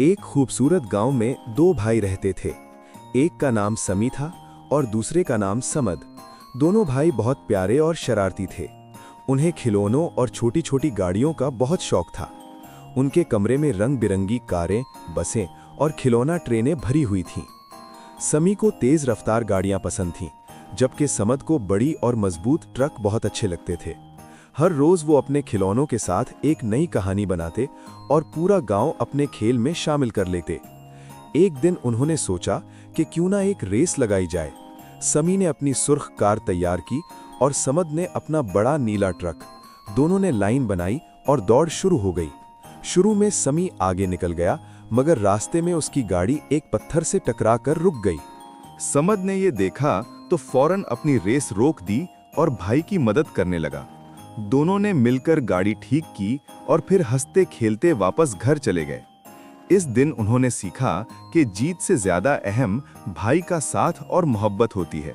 एक खूबसूरत गांव में दो भाई रहते थे। एक का नाम समी था और दूसरे का नाम समद। दोनों भाई बहुत प्यारे और शरारती थे। उन्हें खिलौनों और छोटी छोटी गाड़ियों का बहुत शौक था। उनके कमरे में रंग बिरंगी कारें, बसें और खिलौना ट्रेनें भरी हुई थीं। समी को तेज रफ्तार गाड़ियां पसंद थीं, जबकि समद को बड़ी और मजबूत ट्रक बहुत अच्छे लगते थे। हर रोज वो अपने खिलौनों के साथ एक नई कहानी बनाते और पूरा गांव अपने खेल में शामिल कर लेते। एक दिन उन्होंने सोचा कि क्यों ना एक रेस लगाई जाए। समी ने अपनी सुर्ख कार तैयार की और समद ने अपना बड़ा नीला ट्रक। दोनों ने लाइन बनाई और दौड़ शुरू हो गई। शुरू में समी आगे निकल गया, मगर रास्ते में उसकी गाड़ी एक पत्थर से टकराकर रुक गई। समद ने ये देखा तो फौरन अपनी रेस रोक दी और भाई की मदद करने लगा। दोनों ने मिलकर गाड़ी ठीक की और फिर हंसते खेलते वापस घर चले गए। इस दिन उन्होंने सीखा कि जीत से ज्यादा अहम भाई का साथ और मोहब्बत होती है।